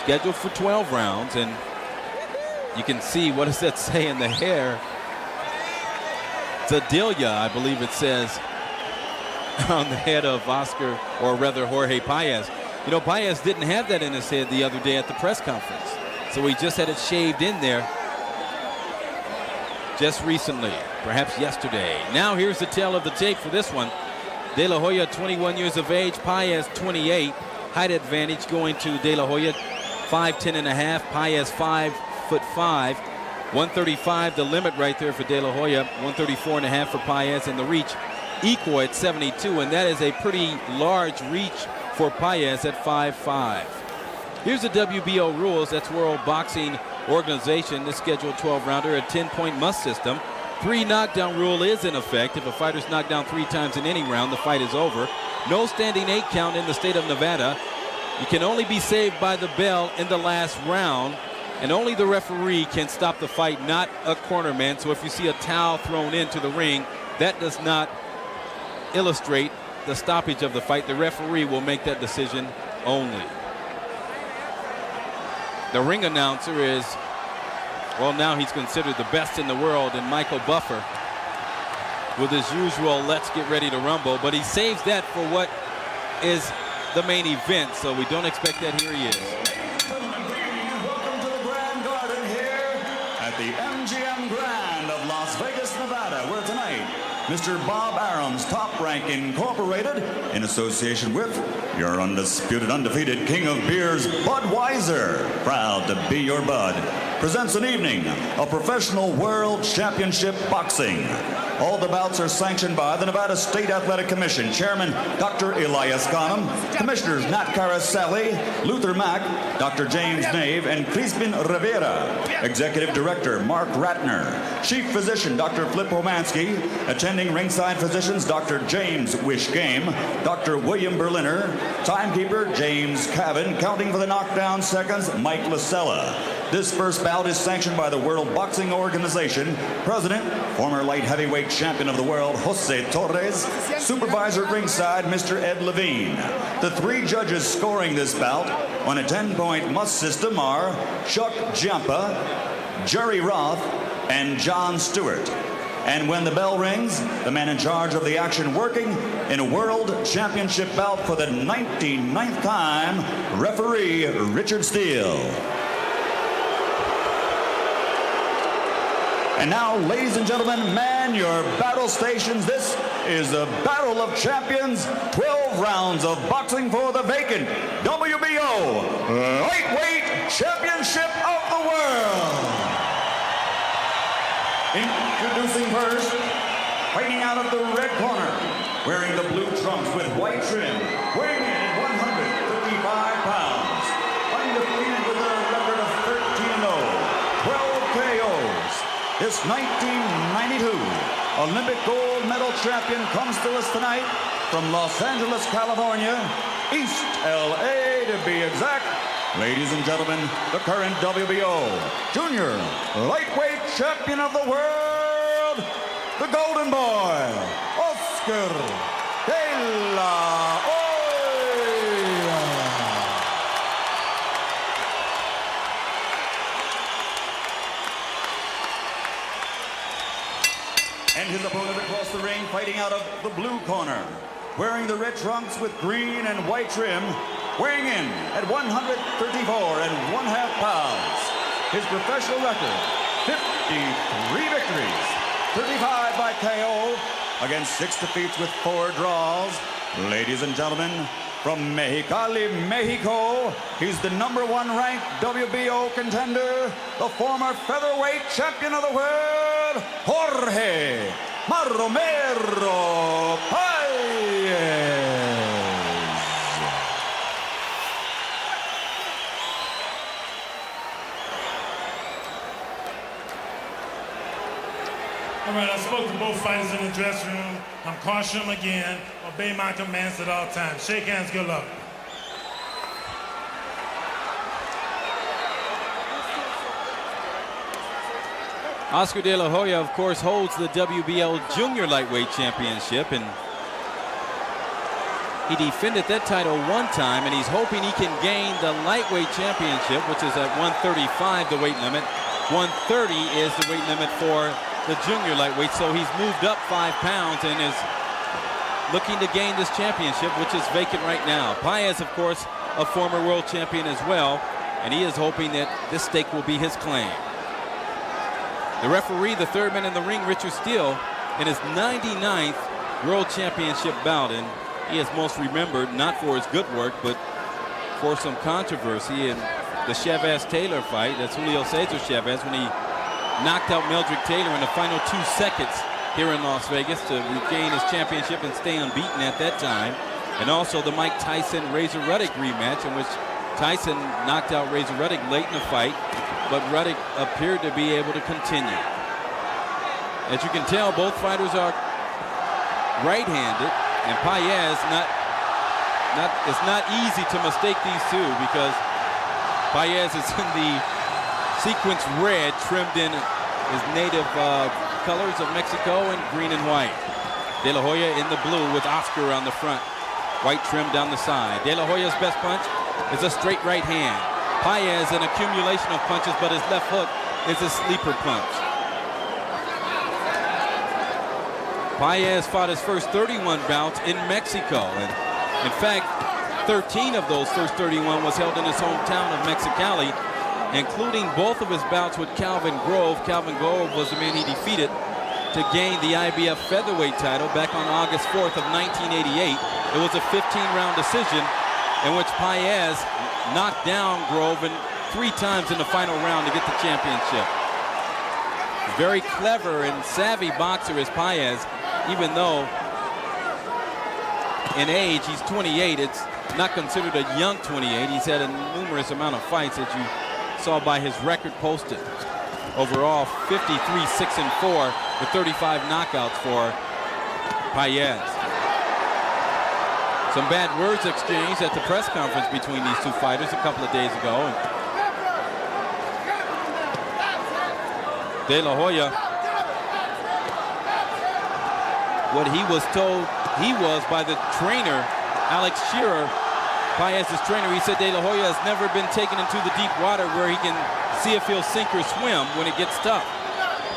scheduled for 12 rounds, and you can see, what does that say in the hair? Zadilia, I believe it says, on the head of Oscar, or rather Jorge Paez. You know, Paez didn't have that in his head the other day at the press conference. So he just had it shaved in there just recently, perhaps yesterday. Now here's the tail of the tape for this one. De La Hoya, 21 years of age, Paez 28. Height advantage going to De La Hoya, 5'10 and a half, Paez 5'5". 135 the limit right there for De La Hoya, 134 and a half for Paez, and the reach equal at 72, and that is a pretty large reach for Paez at 5'5". Here's the WBO rules. That's World Boxing Organization. This scheduled 12-rounder, a 10-point must system. 3 knockdown rule is in effect. If a fighter's knocked down 3 times in any round, the fight is over. No standing 8 count in the state of Nevada. You can only be saved by the bell in the last round, and only the referee can stop the fight, not a cornerman. So if you see a towel thrown into the ring, that does not illustrate the stoppage of the fight. The referee will make that decision only. The ring announcer is, well, now he's considered the best in the world, and Michael Buffer with his usual "let's get ready to rumble," but he saves that for what is the main event, so we don't expect that. Here he is. Welcome to the Grand Garden here at the MGM Grand of Las Vegas, Nevada, where tonight Mr. Bob Arum's Top Rank Incorporated, in association with your undisputed, undefeated king of beers, Budweiser, proud to be your Bud, presents an evening of professional world championship boxing. All the bouts are sanctioned by the Nevada State Athletic Commission, Chairman Dr. Elias Ghanem, Commissioners Nat Carasali, Luther Mack, Dr. James Nave, and Crispin Rivera, Executive Director Mark Ratner, Chief Physician Dr. Flip Romansky, attending ringside physicians Dr. James Wishgame, Dr. William Berliner, timekeeper James Cavan, counting for the knockdown seconds Mike Lasella. This first bout is sanctioned by the World Boxing Organization, President, former light heavyweight champion of the world, Jose Torres, supervisor at ringside, Mr. Ed Levine. The 3 judges scoring this bout on a 10-point must system are Chuck Giampa, Jerry Roth, and John Stewart. And when the bell rings, the man in charge of the action working in a world championship bout for the 99th time, referee Richard Steele. And now, ladies and gentlemen, man your battle stations. This is the Battle of Champions, 12 rounds of boxing for the vacant WBO Lightweight Championship of the World. Introducing first, fighting out of the red corner, wearing the blue trunks with white trim, weighing in at 155 pounds, undefeated with a record of 13-0, 12 KOs. This 1992 Olympic gold medal champion comes to us tonight from Los Angeles, California, East LA to be exact. Ladies and gentlemen, the current WBO Junior Lightweight Champion of the World, the Golden Boy, Oscar De La Hoya. And his opponent across the ring, fighting out of the blue corner, wearing the red trunks with green and white trim, weighing in at 134.5 pounds. His professional record, 53 victories, 35 by KO, against 6 defeats with 4 draws. Ladies and gentlemen, from Mexicali, Mexico, he's the #1 ranked WBO contender, the former featherweight champion of the world, Jorge Marromero Paez. All right, I spoke to both fighters in the dressing room. I'm cautioning them again. Obey my commands at all times. Shake hands, good luck. Oscar De La Hoya, of course, holds the WBO Junior Lightweight Championship, and He defended that title one time, and he's hoping he can gain the lightweight championship, which is at 135, the weight limit. 130 is the weight limit for the junior lightweight, so he's moved up 5 pounds and is looking to gain this championship, which is vacant right now. Paez, of course, a former world champion as well, and he is hoping that this stake will be his claim. The referee, the third man in the ring, Richard Steele, in his 99th world championship bout, and he is most remembered not for his good work, but for some controversy in the Chavez-Taylor fight. That's Julio Cesar Chavez, when he knocked out Meldrick Taylor in the final 2 seconds here in Las Vegas to regain his championship and stay unbeaten at that time. And also the Mike Tyson-Razor Ruddock rematch, in which Tyson knocked out Razor Ruddock late in the fight, but Ruddock appeared to be able to continue. As you can tell, both fighters are right-handed, and Paez, it's not easy to mistake these two, because Paez is in the sequence red, trimmed in his native colors of Mexico and green and white. De La Hoya in the blue with Oscar on the front, white trim down the side. De La Hoya's best punch is a straight right hand. Paez an accumulation of punches, but his left hook is a sleeper punch. Paez fought his first 31 bouts in Mexico, and in fact 13 of those first 31 was held in his hometown of Mexicali, including both of his bouts with Calvin Grove. Calvin Grove was the man he defeated to gain the IBF featherweight title back on August 4th of 1988. It was a 15-round decision in which Paez knocked down Grove 3 times in the final round to get the championship. Very clever and savvy boxer is Paez, even though in age he's 28. It's not considered a young 28. He's had a numerous amount of fights, as you saw by his record posted. Overall, 53-6-4 with 35 knockouts for Paez. Some bad words exchanged at the press conference between these two fighters a couple of days ago. De La Hoya, what he was told he was by the trainer, Alex Shearer, Paez's trainer, he said De La Hoya has never been taken into the deep water where he can see if he'll sink or swim when it gets tough.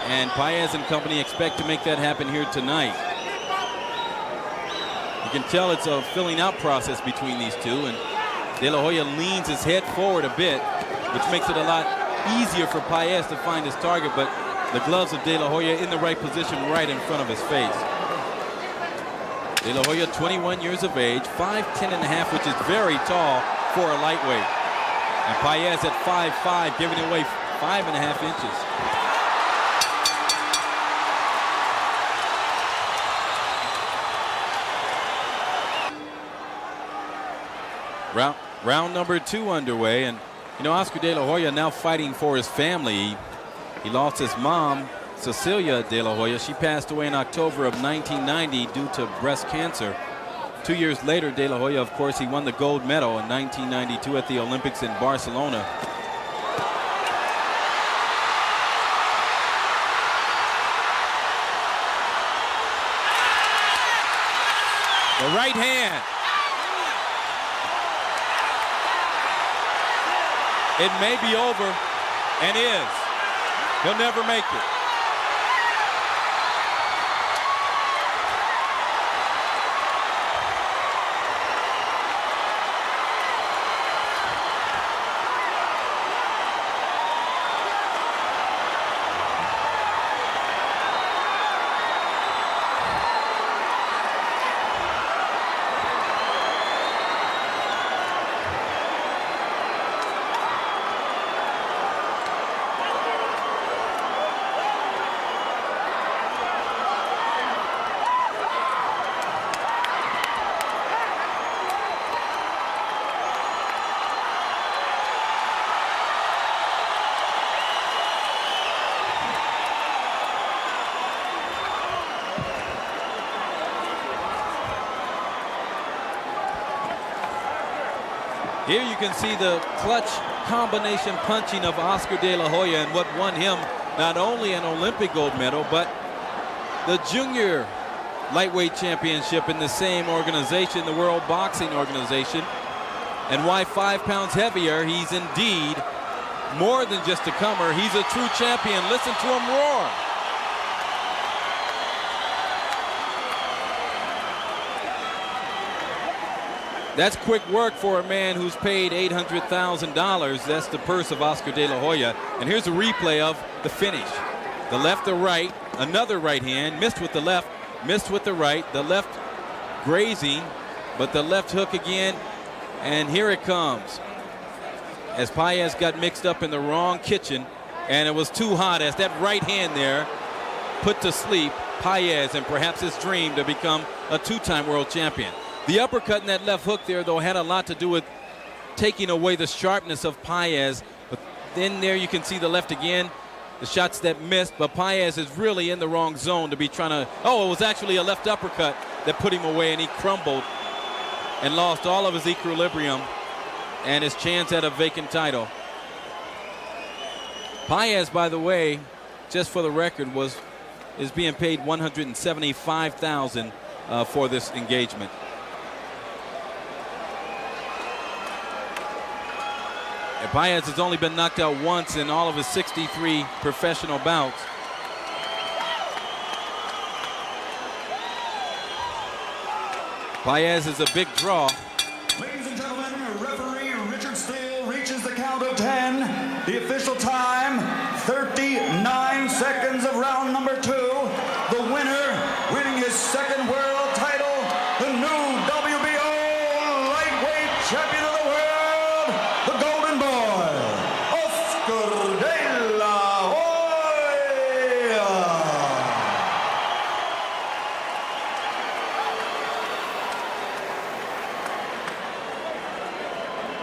And Paez and company expect to make that happen here tonight. You can tell it's a filling out process between these two, and De La Hoya leans his head forward a bit, which makes it a lot easier for Paez to find his target, but the gloves of De La Hoya in the right position right in front of his face. De La Hoya, 21 years of age, 5'10½", which is very tall for a lightweight. And Paez at 5'5", giving away 5.5 inches. Round number 2 underway, and you know, Oscar De La Hoya now fighting for his family. He lost his mom, Cecilia De La Hoya. She passed away in October of 1990 due to breast cancer. 2 years later, De La Hoya, of course, he won the gold medal in 1992 at the Olympics in Barcelona. The right hand. It may be over, and is. He'll never make it. Here you can see the clutch combination punching of Oscar De La Hoya, and what won him not only an Olympic gold medal, but the junior lightweight championship in the same organization, the World Boxing Organization. And why 5 pounds heavier? He's indeed more than just a comer. He's a true champion. Listen to him roar. That's quick work for a man who's paid $800,000. That's the purse of Oscar De La Hoya. And here's a replay of the finish. The left to right, another right hand, missed with the left, missed with the right, the left grazing, but the left hook again, and here it comes. As Paez got mixed up in the wrong kitchen, and it was too hot as that right hand there put to sleep Paez and perhaps his dream to become a 2-time world champion. The uppercut and that left hook there, though, had a lot to do with taking away the sharpness of Paez. But then there you can see the left again, the shots that missed, but Paez is really in the wrong zone to be trying to, oh, it was actually a left uppercut that put him away, and he crumbled and lost all of his equilibrium and his chance at a vacant title. Paez, by the way, just for the record, is being paid $175,000 for this engagement. And Paez has only been knocked out once in all of his 63 professional bouts. Paez is a big draw. Ladies and gentlemen, referee Richard Steele reaches the count of 10. The official time, 39 seconds of round number 2. The winner, winning his 2nd world title, the new WBO lightweight champion of the world, the Golden Boy, Oscar De La Hoya.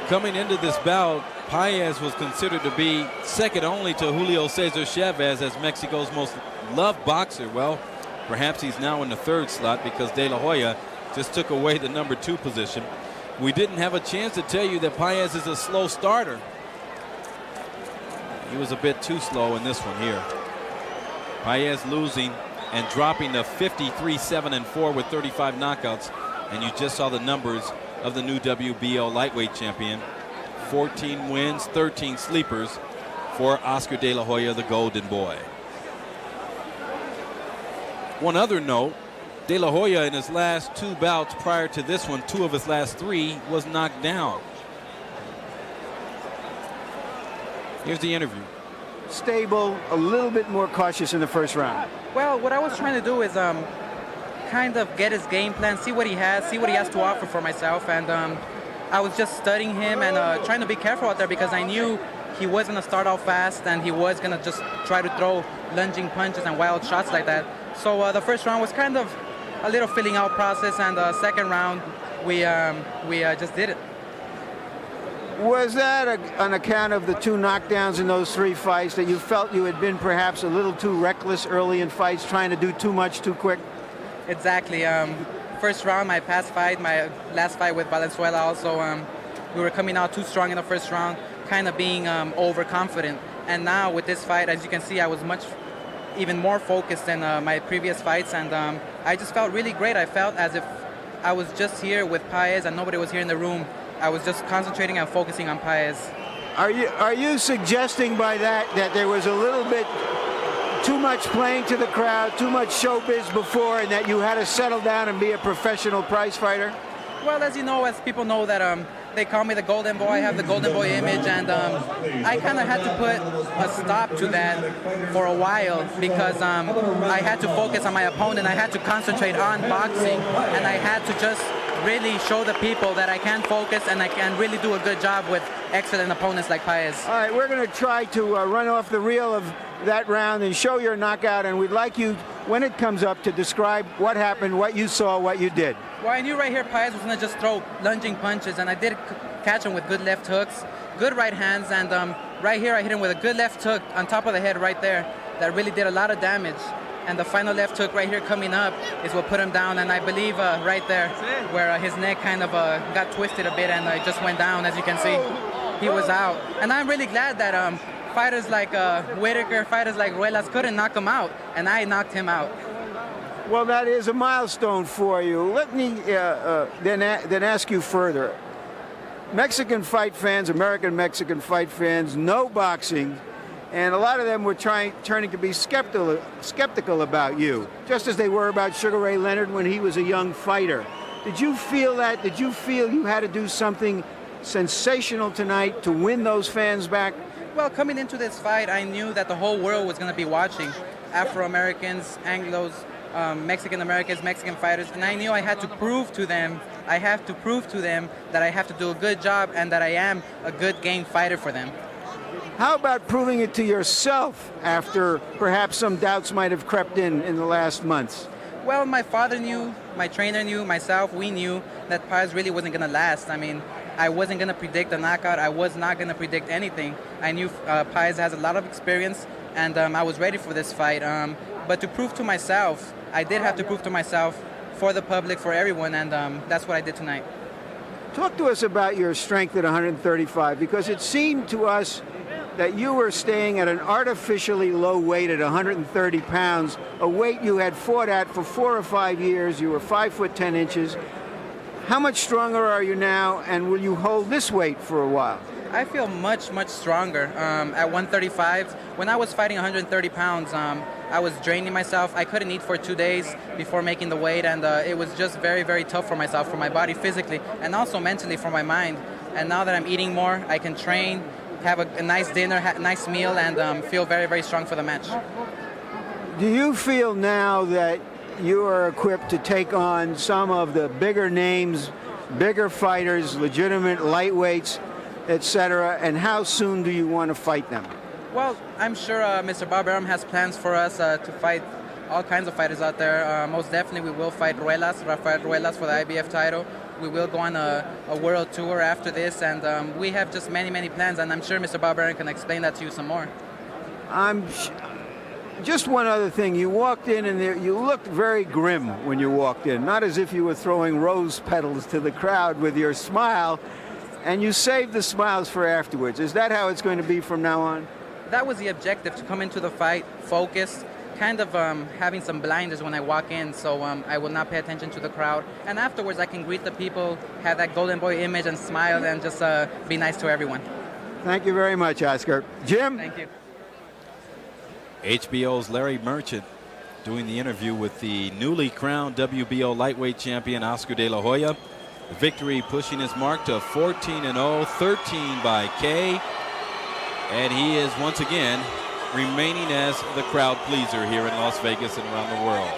Coming into this bout, Paez was considered to be second only to Julio Cesar Chavez as Mexico's most loved boxer. Well, perhaps he's now in the 3rd slot because De La Hoya just took away the number 2 position. We didn't have a chance to tell you that Paez is a slow starter. He was a bit too slow in this one here. Paez losing and dropping to 53-7-4 with 35 knockouts. And you just saw the numbers of the new WBO lightweight champion. 14 wins, 13 sleepers for Oscar De La Hoya, the Golden Boy. One other note, De La Hoya in his last 2 bouts prior to this one, 2 of his last 3, was knocked down. Here's the interview. Stable, a little bit more cautious in the 1st round. Well, what I was trying to do is kind of get his game plan, see what he has to offer for myself, and I was just studying him and trying to be careful out there because I knew he was going to start off fast and he was going to just try to throw lunging punches and wild shots like that. So the 1st round was kind of a little filling out process, and the 2nd round we just did it. Was that on account of the 2 knockdowns in those 3 fights that you felt you had been perhaps a little too reckless early in fights, trying to do too much too quick? Exactly. 1st round, my last fight with Valenzuela also, we were coming out too strong in the 1st round, kind of being overconfident. And now with this fight, as you can see, I was even more focused than my previous fights, and I just felt really great. I felt as if I was just here with Paez and nobody was here in the room. I was just concentrating and focusing on Paez. Are you suggesting by that there was a little bit too much playing to the crowd, too much showbiz before, and that you had to settle down and be a professional prize fighter? Well, as you know, as people know that they call me the Golden Boy, I have the Golden Boy image, and I kind of had to put a stop to that for a while because I had to focus on my opponent. I had to concentrate on boxing, and I had to just really show the people that I can focus and I can really do a good job with excellent opponents like Paez. All right, we're going to try to run off the reel of that round and show your knockout, and we'd like you, when it comes up, to describe what happened, what you saw, what you did. Well, I knew right here Paez was going to just throw lunging punches, and I did catch him with good left hooks, good right hands, and right here I hit him with a good left hook on top of the head right there that really did a lot of damage. And the final left hook right here coming up is what put him down, and I believe right there where his neck kind of got twisted a bit and it just went down. As you can see, he was out. And I'm really glad that fighters like Whitaker, fighters like Ruelas couldn't knock him out, and I knocked him out. Well, that is a milestone for you. Let me then ask you further. Mexican fight fans, American Mexican fight fans, know boxing, and a lot of them were turning to be skeptical about you, just as they were about Sugar Ray Leonard when he was a young fighter. Did you feel that? Did you feel you had to do something sensational tonight to win those fans back? Well, coming into this fight, I knew that the whole world was going to be watching. Afro-Americans, Anglos, Mexican Americans, Mexican fighters, and I knew I had to prove to them, that I have to do a good job and that I am a good game fighter for them. How about proving it to yourself after perhaps some doubts might have crept in the last months? Well, my father knew, my trainer knew, myself, we knew that Paez really wasn't going to last. I mean, I wasn't going to predict a knockout. I was not going to predict anything. I knew Paez has a lot of experience, and I was ready for this fight. But to prove to myself, I did have to prove to myself, for the public, for everyone, and that's what I did tonight. Talk to us about your strength at 135, because it seemed to us that you were staying at an artificially low weight at 130 pounds, a weight you had fought at for 4 or 5 years. You were 5 foot 10 inches. How much stronger are you now, and will you hold this weight for a while? I feel much, much stronger at 135. When I was fighting 130 pounds, I was draining myself. I couldn't eat for 2 days before making the weight, and it was just very, very tough for myself, for my body physically, and also mentally for my mind. And now that I'm eating more, I can train, have a nice dinner, a nice meal, and feel very, very strong for the match. Do you feel now that you are equipped to take on some of the bigger names, bigger fighters, legitimate lightweights, etc., and how soon do you want to fight them? Well, I'm sure Mr. Bob Arum has plans for us to fight all kinds of fighters out there. Most definitely we will fight Rafael Ruelas for the IBF title. We will go on a world tour after this, and we have just many, many plans, and I'm sure Mr. Bob Arum can explain that to you some more. Just one other thing. You walked in and you looked very grim when you walked in, not as if you were throwing rose petals to the crowd with your smile, and you saved the smiles for afterwards. Is that how it's going to be from now on? That was the objective, to come into the fight focused, kind of having some blinders when I walk in, so I will not pay attention to the crowd. And afterwards, I can greet the people, have that golden boy image, and smile, and just be nice to everyone. Thank you very much, Oscar. Jim? Thank you. HBO's Larry Merchant doing the interview with the newly crowned WBO lightweight champion Oscar De La Hoya. The victory pushing his mark to 14-0, 13 by K. And he is once again remaining as the crowd pleaser here in Las Vegas and around the world.